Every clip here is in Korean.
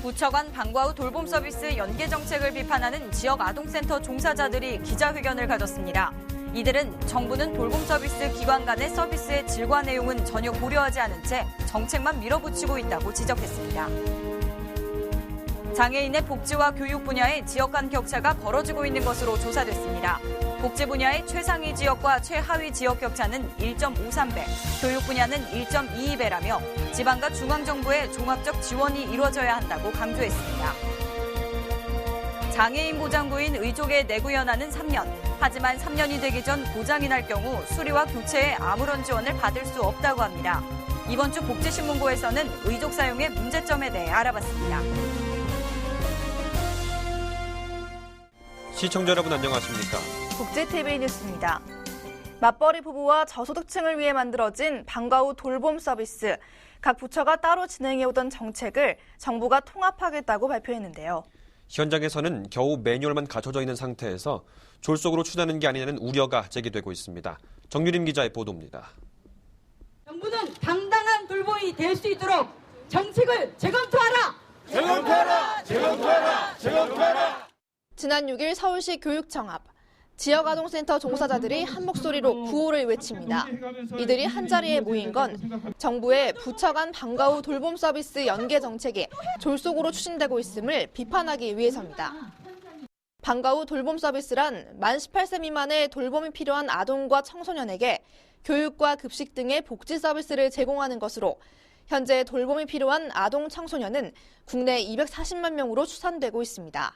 부처 간 방과 후 돌봄 서비스 연계 정책을 비판하는 지역 아동센터 종사자들이 기자회견을 가졌습니다. 이들은 정부는 돌봄 서비스 기관 간의 서비스의 질과 내용은 전혀 고려하지 않은 채 정책만 밀어붙이고 있다고 지적했습니다. 장애인의 복지와 교육 분야의 지역 간 격차가 벌어지고 있는 것으로 조사됐습니다. 복지 분야의 최상위 지역과 최하위 지역 격차는 1.53배, 교육 분야는 1.22배라며 지방과 중앙정부의 종합적 지원이 이루어져야 한다고 강조했습니다. 장애인 보장구인 의족의 내구 연한은 3년, 하지만 3년이 되기 전 보장이 날 경우 수리와 교체에 아무런 지원을 받을 수 없다고 합니다. 이번 주 복지신문고에서는 의족 사용의 문제점에 대해 알아봤습니다. 시청자 여러분 안녕하십니까? 국제TV 뉴스입니다. 맞벌이 부부와 저소득층을 위해 만들어진 방과 후 돌봄 서비스. 각 부처가 따로 진행해오던 정책을 정부가 통합하겠다고 발표했는데요. 현장에서는 겨우 매뉴얼만 갖춰져 있는 상태에서 졸속으로 추진하는 게 아니냐는 우려가 제기되고 있습니다. 정유림 기자의 보도입니다. 정부는 당당한 돌봄이 될 수 있도록 정책을 재검토하라! 재검토하라! 재검토하라! 재검토하라! 지난 6일 서울시 교육청 앞 지역아동센터 종사자들이 한 목소리로 구호를 외칩니다. 이들이 한자리에 모인 건 정부의 부처 간 방과 후 돌봄 서비스 연계 정책이 졸속으로 추진되고 있음을 비판하기 위해서입니다. 방과 후 돌봄 서비스란 만 18세 미만의 돌봄이 필요한 아동과 청소년에게 교육과 급식 등의 복지 서비스를 제공하는 것으로 현재 돌봄이 필요한 아동 청소년은 국내 240만 명으로 추산되고 있습니다.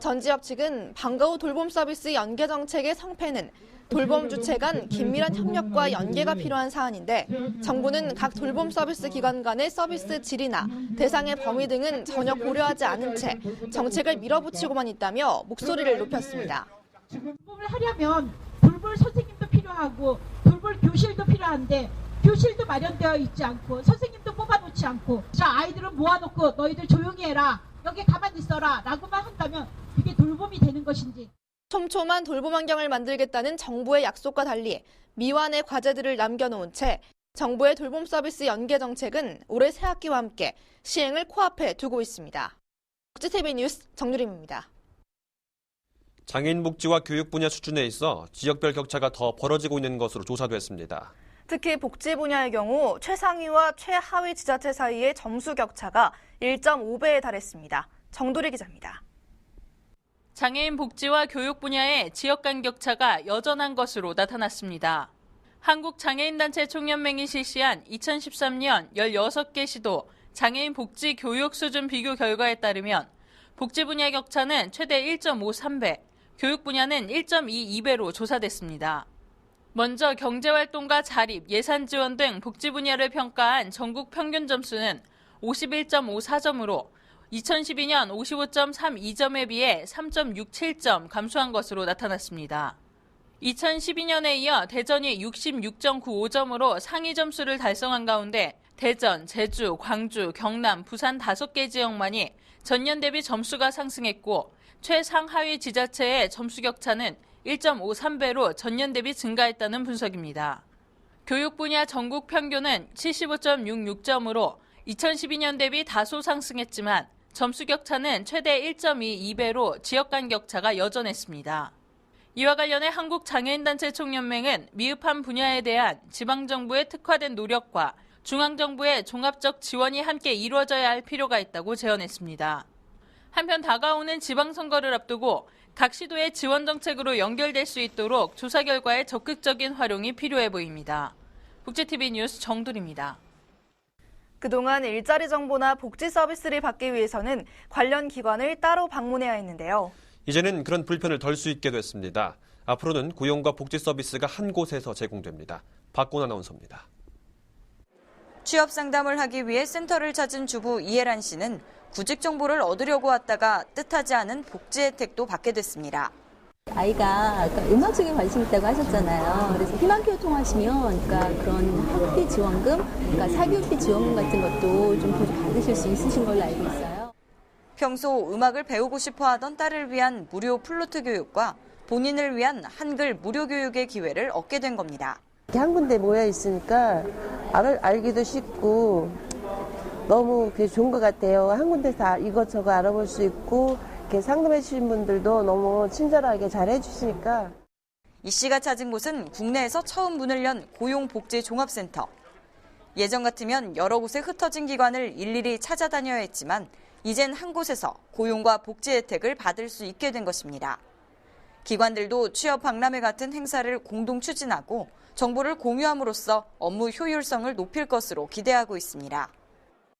전 지역 측은 방과 후 돌봄 서비스 연계 정책의 성패는 돌봄 주체 간 긴밀한 협력과 연계가 필요한 사안인데 정부는 각 돌봄 서비스 기관 간의 서비스 질이나 대상의 범위 등은 전혀 고려하지 않은 채 정책을 밀어붙이고만 있다며 목소리를 높였습니다. 돌봄을 하려면 돌볼 선생님도 필요하고 돌볼 교실도 필요한데 교실도 마련되어 있지 않고 선생님도 뽑아놓지 않고 자 아이들은 모아놓고 너희들 조용히 해라. 여기 가만히 있어라 라고만 한다면 그게 돌봄이 되는 것인지. 촘촘한 돌봄 환경을 만들겠다는 정부의 약속과 달리 미완의 과제들을 남겨놓은 채 정부의 돌봄 서비스 연계 정책은 올해 새학기와 함께 시행을 코앞에 두고 있습니다. 국제TV 뉴스 정유림입니다. 장애인 복지와 교육 분야 수준에 있어 지역별 격차가 더 벌어지고 있는 것으로 조사됐습니다. 특히 복지 분야의 경우 최상위와 최하위 지자체 사이의 점수 격차가 1.5배에 달했습니다. 정도리 기자입니다. 장애인 복지와 교육 분야의 지역 간 격차가 여전한 것으로 나타났습니다. 한국장애인단체 총연맹이 실시한 2013년 16개 시도 장애인 복지 교육 수준 비교 결과에 따르면 복지 분야 격차는 최대 1.53배, 교육 분야는 1.22배로 조사됐습니다. 먼저 경제활동과 자립, 예산 지원 등 복지 분야를 평가한 전국 평균 점수는 51.54점으로 2012년 55.32점에 비해 3.67점 감소한 것으로 나타났습니다. 2012년에 이어 대전이 66.95점으로 상위 점수를 달성한 가운데 대전, 제주, 광주, 경남, 부산 5개 지역만이 전년 대비 점수가 상승했고 최상하위 지자체의 점수 격차는 1.53배로 전년 대비 증가했다는 분석입니다. 교육 분야 전국 평균은 75.66점으로 2012년 대비 다소 상승했지만 점수 격차는 최대 1.22배로 지역 간 격차가 여전했습니다. 이와 관련해 한국장애인단체 총연맹은 미흡한 분야에 대한 지방정부의 특화된 노력과 중앙정부의 종합적 지원이 함께 이루어져야 할 필요가 있다고 제언했습니다. 한편 다가오는 지방선거를 앞두고 각 시도의 지원 정책으로 연결될 수 있도록 조사 결과의 적극적인 활용이 필요해 보입니다. 국제TV 뉴스 정돌입니다. 그동안 일자리 정보나 복지 서비스를 받기 위해서는 관련 기관을 따로 방문해야 했는데요. 이제는 그런 불편을 덜 수 있게 됐습니다. 앞으로는 고용과 복지 서비스가 한 곳에서 제공됩니다. 박곤 아나운서입니다. 취업 상담을 하기 위해 센터를 찾은 주부 이혜란 씨는 구직 정보를 얻으려고 왔다가 뜻하지 않은 복지 혜택도 받게 됐습니다. 아이가 음악 쪽에 관심 있다고 하셨잖아요. 그래서 희망표 통하시면 그런 학비 지원금, 사교육비 지원금 같은 것도 좀 받으실 수 있으신 걸로 알고 있어요. 평소 음악을 배우고 싶어 하던 딸을 위한 무료 플루트 교육과 본인을 위한 한글 무료 교육의 기회를 얻게 된 겁니다. 한 군데 모여 있으니까 알기도 쉽고 너무 좋은 것 같아요. 한 군데서 이것저것 알아볼 수 있고 이렇게 상담해 주신 분들도 너무 친절하게 잘 해주시니까. 이 씨가 찾은 곳은 국내에서 처음 문을 연 고용복지종합센터. 예전 같으면 여러 곳에 흩어진 기관을 일일이 찾아다녀야 했지만 이젠 한 곳에서 고용과 복지 혜택을 받을 수 있게 된 것입니다. 기관들도 취업 박람회 같은 행사를 공동 추진하고 정보를 공유함으로써 업무 효율성을 높일 것으로 기대하고 있습니다.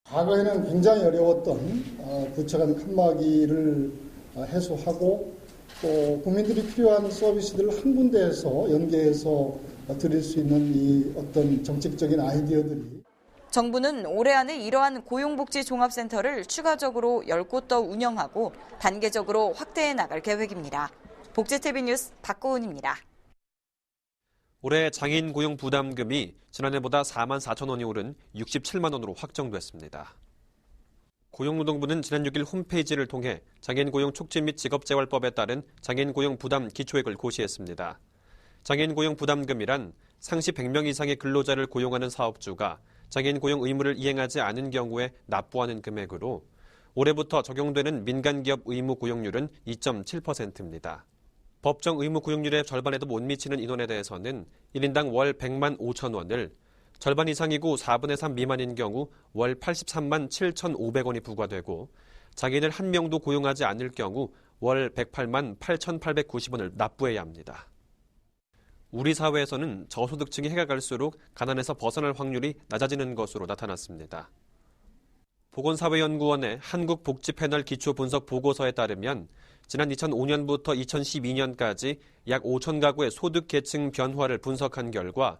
과거에는 굉장히 어려웠던 부처 간 칸막이를 해소하고 또 국민들이 필요한 서비스들을 한 군데에서 연계해서 드릴 수 있는 이 어떤 정책적인 아이디어들이. 정부는 올해 안에 이러한 고용복지종합센터를 추가적으로 10곳 더 운영하고 단계적으로 확대해 나갈 계획입니다. 복지TV 뉴스 박고은입니다. 올해 장애인 고용 부담금이 지난해보다 4만 4천 원이 오른 67만 원으로 확정됐습니다. 고용노동부는 지난 6일 홈페이지를 통해 장애인 고용 촉진 및 직업재활법에 따른 장애인 고용 부담 기초액을 고시했습니다. 장애인 고용 부담금이란 상시 100명 이상의 근로자를 고용하는 사업주가 장애인 고용 의무를 이행하지 않은 경우에 납부하는 금액으로 올해부터 적용되는 민간기업 의무 고용률은 2.7%입니다. 법정 의무 고용률의 절반에도 못 미치는 인원에 대해서는 1인당 월 100만 5천 원을, 절반 이상이고 4분의 3 미만인 경우 월 83만 7,500원이 부과되고 장애인을 한 명도 고용하지 않을 경우 월 108만 8,890원을 납부해야 합니다. 우리 사회에서는 저소득층이 해가 갈수록 가난에서 벗어날 확률이 낮아지는 것으로 나타났습니다. 보건사회연구원의 한국복지패널 기초분석 보고서에 따르면 지난 2005년부터 2012년까지 약 5천 가구의 소득 계층 변화를 분석한 결과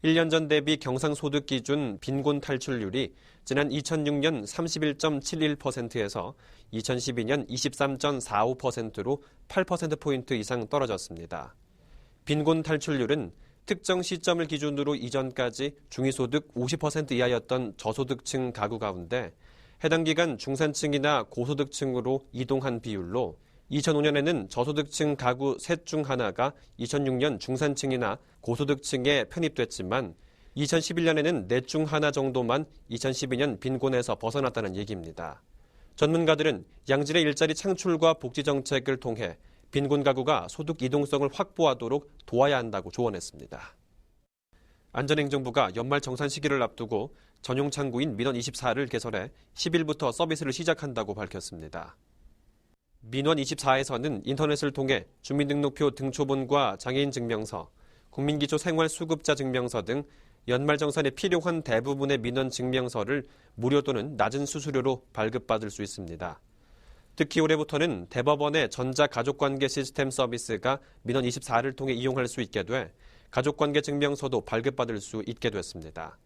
1년 전 대비 경상소득 기준 빈곤 탈출률이 지난 2006년 31.71%에서 2012년 23.45%로 8%포인트 이상 떨어졌습니다. 빈곤 탈출률은 특정 시점을 기준으로 이전까지 중위소득 50% 이하였던 저소득층 가구 가운데 해당 기간 중산층이나 고소득층으로 이동한 비율로 2005년에는 저소득층 가구 셋 중 하나가 2006년 중산층이나 고소득층에 편입됐지만 2011년에는 넷 중 하나 정도만 2012년 빈곤에서 벗어났다는 얘기입니다. 전문가들은 양질의 일자리 창출과 복지 정책을 통해 빈곤 가구가 소득 이동성을 확보하도록 도와야 한다고 조언했습니다. 안전행정부가 연말 정산 시기를 앞두고 전용 창구인 민원24를 개설해 10일부터 서비스를 시작한다고 밝혔습니다. 민원24에서는 인터넷을 통해 주민등록표 등초본과 장애인 증명서, 국민기초 생활수급자 증명서 등 연말정산에 필요한 대부분의 민원 증명서를 무료 또는 낮은 수수료로 발급받을 수 있습니다. 특히 올해부터는 대법원의 전자가족관계 시스템 서비스가 민원24를 통해 이용할 수 있게 돼 가족관계 증명서도 발급받을 수 있게 됐습니다.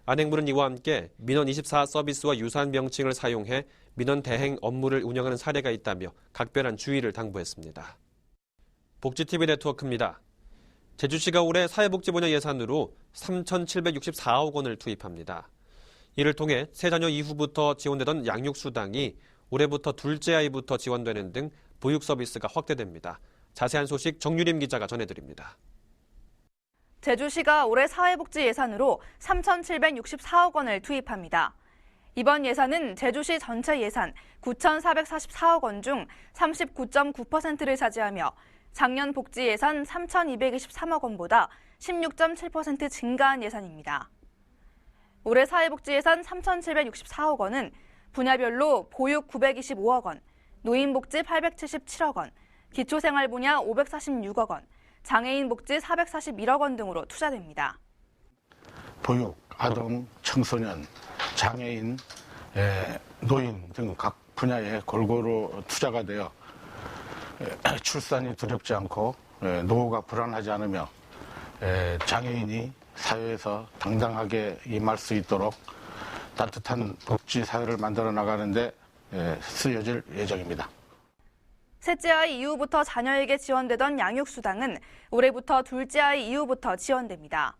안행부는 이와 함께 민원24 서비스와 유사한 명칭을 사용해 민원 대행 업무를 운영하는 사례가 있다며 각별한 주의를 당부했습니다. 복지TV 네트워크입니다. 제주시가 올해 사회복지 분야 예산으로 3,764억 원을 투입합니다. 이를 통해 새 자녀 이후부터 지원되던 양육수당이 올해부터 둘째 아이부터 지원되는 등 보육 서비스가 확대됩니다. 자세한 소식 정유림 기자가 전해드립니다. 제주시가 올해 사회복지 예산으로 3,764억 원을 투입합니다. 이번 예산은 제주시 전체 예산 9,444억 원 중 39.9%를 차지하며 작년 복지 예산 3,223억 원보다 16.7% 증가한 예산입니다. 올해 사회복지 예산 3,764억 원은 분야별로 보육 925억 원, 노인복지 877억 원, 기초생활 분야 546억 원, 장애인 복지 441억 원 등으로 투자됩니다. 보육, 아동, 청소년, 장애인, 노인 등 각 분야에 골고루 투자가 되어 출산이 두렵지 않고 노후가 불안하지 않으며 장애인이 사회에서 당당하게 임할 수 있도록 따뜻한 복지 사회를 만들어 나가는데 쓰여질 예정입니다. 셋째 아이 이후부터 자녀에게 지원되던 양육수당은 올해부터 둘째 아이 이후부터 지원됩니다.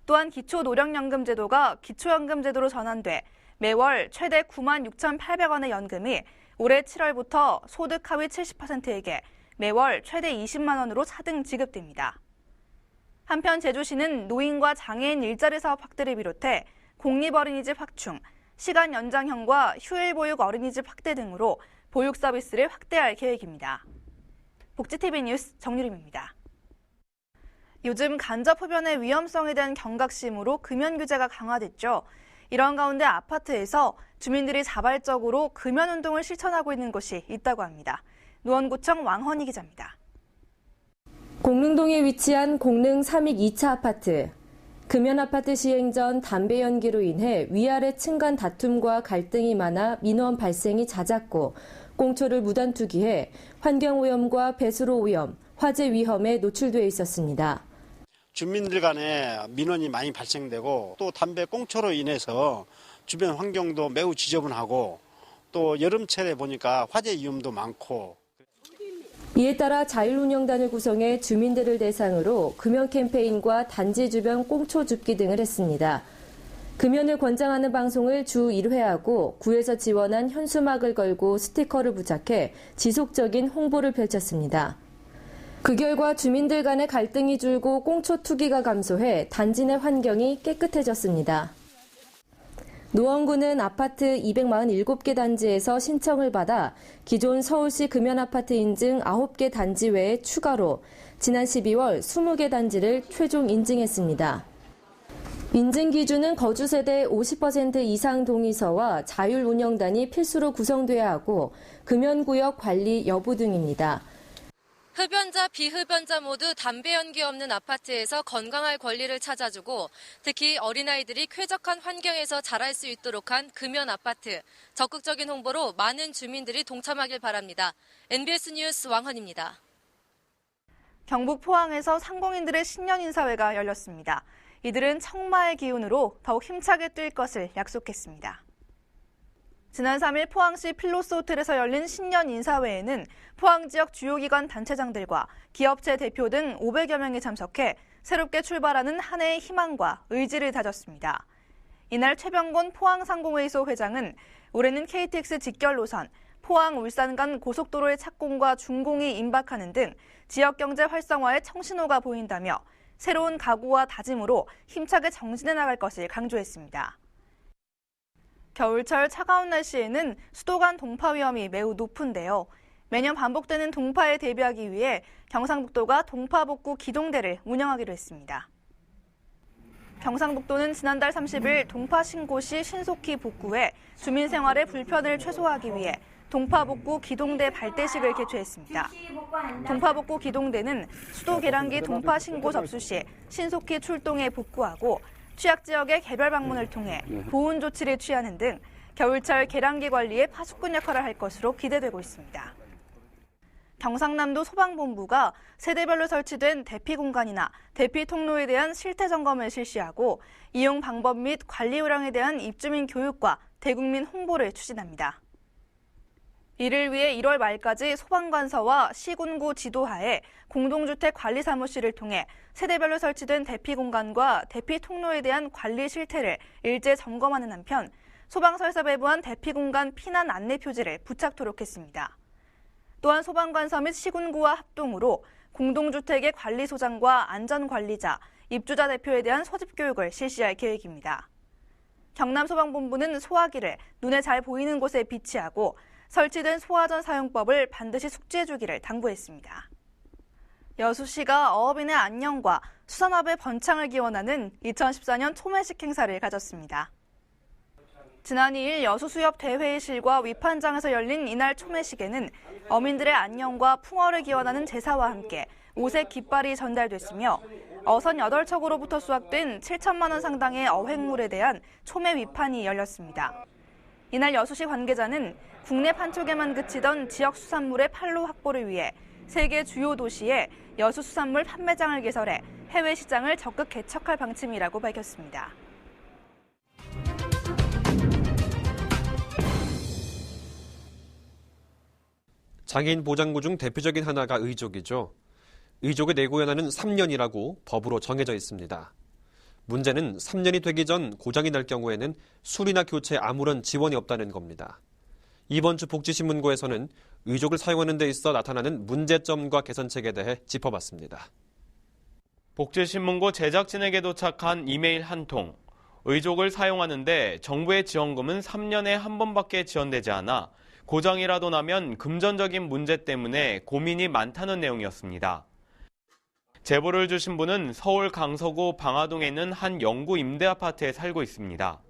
또한 기초노령연금 제도가 기초연금 제도로 전환돼 매월 최대 96,800원의 연금이 올해 7월부터 소득 하위 70%에게 매월 최대 20만 원으로 차등 지급됩니다. 한편 제주시는 노인과 장애인 일자리 사업 확대를 비롯해 공립어린이집 확충, 시간 연장형과 휴일 보육 어린이집 확대 등으로 보육 서비스를 확대할 계획입니다. 복지TV 뉴스 정유림입니다. 요즘 간접 흡연의 위험성에 대한 경각심으로 금연 규제가 강화됐죠. 이런 가운데 아파트에서 주민들이 자발적으로 금연 운동을 실천하고 있는 곳이 있다고 합니다. 노원구청 왕헌희 기자입니다. 공릉동에 위치한 공릉 3익 2차 아파트. 금연 아파트 시행 전 담배 연기로 인해 위아래 층 간 다툼과 갈등이 많아 민원 발생이 잦았고 꽁초를 무단 투기해 환경오염과 배수로 오염, 화재 위험에 노출돼 있었습니다. 주민들 간에 민원이 많이 발생되고 또 담배 꽁초로 인해서 주변 환경도 매우 지저분하고 또 여름철에 보니까 화재 위험도 많고. 이에 따라 자율운영단을 구성해 주민들을 대상으로 금연 캠페인과 단지 주변 꽁초 줍기 등을 했습니다. 금연을 권장하는 방송을 주 1회하고 구에서 지원한 현수막을 걸고 스티커를 부착해 지속적인 홍보를 펼쳤습니다. 그 결과 주민들 간의 갈등이 줄고 꽁초 투기가 감소해 단지 내 환경이 깨끗해졌습니다. 노원구는 아파트 247개 단지에서 신청을 받아 기존 서울시 금연아파트 인증 9개 단지 외에 추가로 지난 12월 20개 단지를 최종 인증했습니다. 인증 기준은 거주 세대 50% 이상 동의서와 자율운영단이 필수로 구성돼야 하고 금연구역 관리 여부 등입니다. 흡연자, 비흡연자 모두 담배 연기 없는 아파트에서 건강할 권리를 찾아주고 특히 어린아이들이 쾌적한 환경에서 자랄 수 있도록 한 금연 아파트. 적극적인 홍보로 많은 주민들이 동참하길 바랍니다. NBS 뉴스 왕헌입니다. 경북 포항에서 상공인들의 신년 인사회가 열렸습니다. 이들은 청마의 기운으로 더욱 힘차게 뛸 것을 약속했습니다. 지난 3일 포항시 필로스 호텔에서 열린 신년 인사회에는 포항 지역 주요 기관 단체장들과 기업체 대표 등 500여 명이 참석해 새롭게 출발하는 한 해의 희망과 의지를 다졌습니다. 이날 최병곤 포항상공회의소 회장은 올해는 KTX 직결 노선, 포항 울산 간 고속도로의 착공과 준공이 임박하는 등 지역 경제 활성화에 청신호가 보인다며 새로운 각오와 다짐으로 힘차게 정진해 나갈 것을 강조했습니다. 겨울철 차가운 날씨에는 수도 간 동파 위험이 매우 높은데요. 매년 반복되는 동파에 대비하기 위해 경상북도가 동파복구 기동대를 운영하기로 했습니다. 경상북도는 지난달 30일 동파 신고 시 신속히 복구해 주민 생활의 불편을 최소화하기 위해 동파복구 기동대 발대식을 개최했습니다. 동파복구 기동대는 수도 계량기 동파 신고 접수 시 신속히 출동해 복구하고 취약 지역의 개별 방문을 통해 보훈 조치를 취하는 등 겨울철 계량기 관리에 파수꾼 역할을 할 것으로 기대되고 있습니다. 경상남도 소방본부가 세대별로 설치된 대피 공간이나 대피 통로에 대한 실태 점검을 실시하고 이용 방법 및 관리 요령에 대한 입주민 교육과 대국민 홍보를 추진합니다. 이를 위해 1월 말까지 소방관서와 시군구 지도하에 공동주택 관리 사무실을 통해 세대별로 설치된 대피 공간과 대피 통로에 대한 관리 실태를 일제 점검하는 한편 소방서에서 배부한 대피 공간 피난 안내 표지를 부착토록 했습니다. 또한 소방관서 및 시군구와 합동으로 공동주택의 관리소장과 안전관리자, 입주자 대표에 대한 소집 교육을 실시할 계획입니다. 경남소방본부는 소화기를 눈에 잘 보이는 곳에 비치하고 설치된 소화전 사용법을 반드시 숙지해주기를 당부했습니다. 여수시가 어업인의 안녕과 수산업의 번창을 기원하는 2014년 초매식 행사를 가졌습니다. 지난 2일 여수수협 대회의실과 위판장에서 열린 이날 초매식에는 어민들의 안녕과 풍어를 기원하는 제사와 함께 오색 깃발이 전달됐으며 어선 8척으로부터 수확된 7천만 원 상당의 어획물에 대한 초매 위판이 열렸습니다. 이날 여수시 관계자는 국내 판촉에만 그치던 지역 수산물의 판로 확보를 위해 세계 주요 도시에 여수 수산물 판매장을 개설해 해외 시장을 적극 개척할 방침이라고 밝혔습니다. 장애인 보장구 중 대표적인 하나가 의족이죠. 의족의 내구연한은 3년이라고 법으로 정해져 있습니다. 문제는 3년이 되기 전 고장이 날 경우에는 수리나 교체에 아무런 지원이 없다는 겁니다. 이번 주 복지신문고에서는 의족을 사용하는 데 있어 나타나는 문제점과 개선책에 대해 짚어봤습니다. 복지신문고 제작진에게 도착한 이메일 한 통. 의족을 사용하는데 정부의 지원금은 3년에 한 번밖에 지원되지 않아 고장이라도 나면 금전적인 문제 때문에 고민이 많다는 내용이었습니다. 제보를 주신 분은 서울 강서구 방화동에 있는 한 영구 임대 아파트에 살고 있습니다.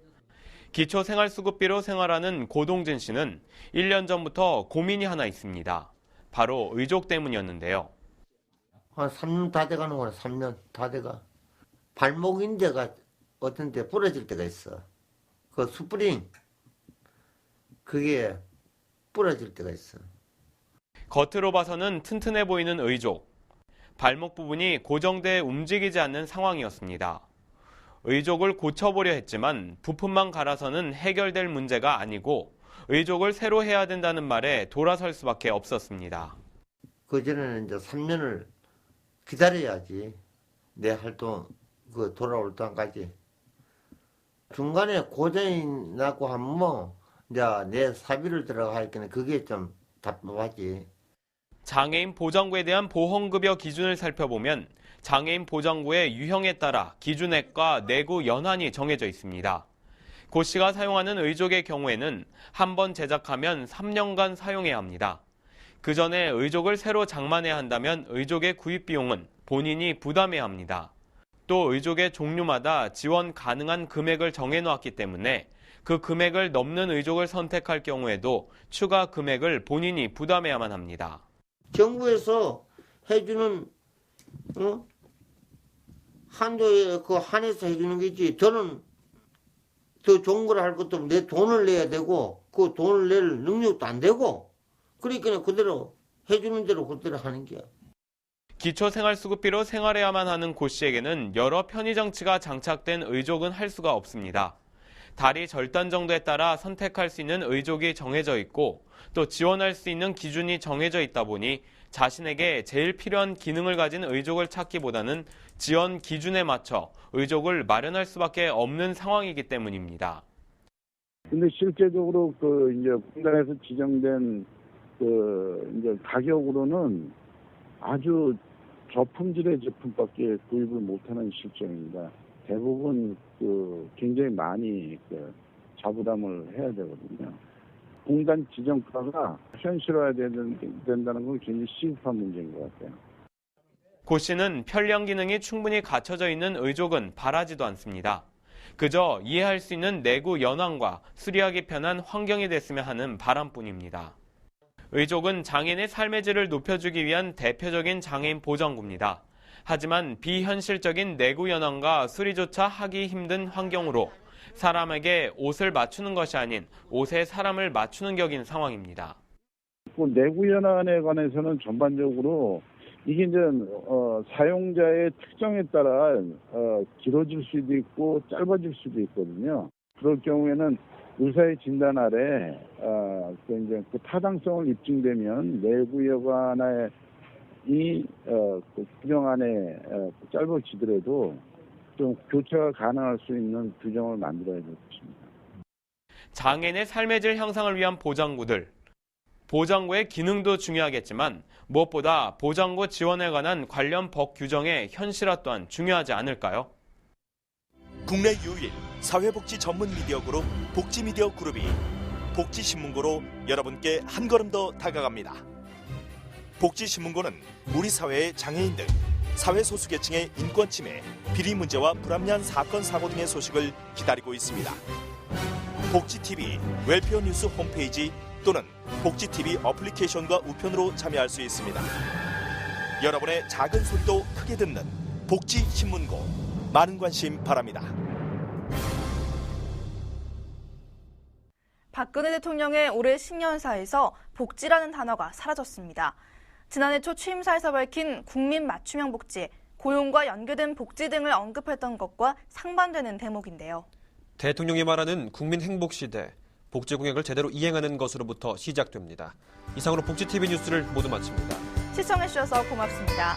기초생활수급비로 생활하는 고동진 씨는 1년 전부터 고민이 하나 있습니다. 바로 의족 때문이었는데요. 한 3년 다 돼가는 거네. 3년 다 돼가. 발목 인대가 어떤 데 부러질 때가 있어. 그 스프링 그게 부러질 때가 있어. 겉으로 봐서는 튼튼해 보이는 의족. 발목 부분이 고정돼 움직이지 않는 상황이었습니다. 의족을 고쳐보려 했지만 부품만 갈아서는 해결될 문제가 아니고 의족을 새로 해야 된다는 말에 돌아설 수밖에 없었습니다. 그전에는 이제 3년을 기다려야지. 내 활동 돌아올 때까지. 중간에 고장이 나고 하면 이제 내 사비를 들어가 할게는 그게 좀 답답하지. 장애인 보장구에 대한 보험급여 기준을 살펴보면 장애인 보장구의 유형에 따라 기준액과 내구 연한이 정해져 있습니다. 고 씨가 사용하는 의족의 경우에는 한 번 제작하면 3년간 사용해야 합니다. 그 전에 의족을 새로 장만해야 한다면 의족의 구입 비용은 본인이 부담해야 합니다. 또 의족의 종류마다 지원 가능한 금액을 정해놓았기 때문에 그 금액을 넘는 의족을 선택할 경우에도 추가 금액을 본인이 부담해야만 합니다. 정부에서 해주는 한도에 한해서 해주는 거지. 저는 더 좋은 걸 할 것도 내 돈을 내야 되고 그 돈을 낼 능력도 안 되고 그러니까 그대로 해주는 대로 그대로 하는 게야. 기초생활수급비로 생활해야만 하는 고 씨에게는 여러 편의장치가 장착된 의족은 할 수가 없습니다. 다리 절단 정도에 따라 선택할 수 있는 의족이 정해져 있고 또 지원할 수 있는 기준이 정해져 있다 보니 자신에게 제일 필요한 기능을 가진 의족을 찾기보다는 지원 기준에 맞춰 의족을 마련할 수밖에 없는 상황이기 때문입니다. 근데 실제적으로 이제 공단에서 지정된 이제 가격으로는 아주 저품질의 제품밖에 구입을 못하는 실정입니다. 대부분 굉장히 많이 자부담을 해야 되거든요. 공단 지정가가 현실화해야 된다는 건 굉장히 시급한 문제인 것 같아요. 고 씨는 편리한 기능이 충분히 갖춰져 있는 의족은 바라지도 않습니다. 그저 이해할 수 있는 내구 연한과 수리하기 편한 환경이 됐으면 하는 바람뿐입니다. 의족은 장애인의 삶의 질을 높여주기 위한 대표적인 장애인 보장구입니다. 하지만 비현실적인 내구 연한과 수리조차 하기 힘든 환경으로 사람에게 옷을 맞추는 것이 아닌 옷에 사람을 맞추는 격인 상황입니다. 내구 연한에 관해서는 전반적으로 이게 이제 사용자의 특성에 따라 길어질 수도 있고 짧아질 수도 있거든요. 그럴 경우에는 의사의 진단 아래 이제 타당성을 입증되면 내구 연한의 규정 안에 짧아지더라도 좀 교체가 가능할 수 있는 규정을 만들어야 될 것입니다. 장애인의 삶의 질 향상을 위한 보장구들. 보장구의 기능도 중요하겠지만 무엇보다 보장구 지원에 관한 관련 법 규정의 현실화 또한 중요하지 않을까요? 국내 유일 사회복지 전문 미디어 그룹 복지미디어 그룹이 복지신문고로 여러분께 한 걸음 더 다가갑니다. 복지신문고는 우리 사회의 장애인 등 사회 소수계층의 인권 침해, 비리 문제와 불합리한 사건 사고 등의 소식을 기다리고 있습니다. 복지TV 웰페어 뉴스 홈페이지 또는 복지TV 어플리케이션과 우편으로 참여할 수 있습니다. 여러분의 작은 소리도 크게 듣는 복지신문고 많은 관심 바랍니다. 박근혜 대통령의 올해 신년사에서 복지라는 단어가 사라졌습니다. 지난해 초 취임사에서 밝힌 국민 맞춤형 복지, 고용과 연계된 복지 등을 언급했던 것과 상반되는 대목인데요. 대통령이 말하는 국민 행복 시대, 복지 공약을 제대로 이행하는 것으로부터 시작됩니다. 이상으로 복지TV 뉴스를 모두 마칩니다. 시청해주셔서 고맙습니다.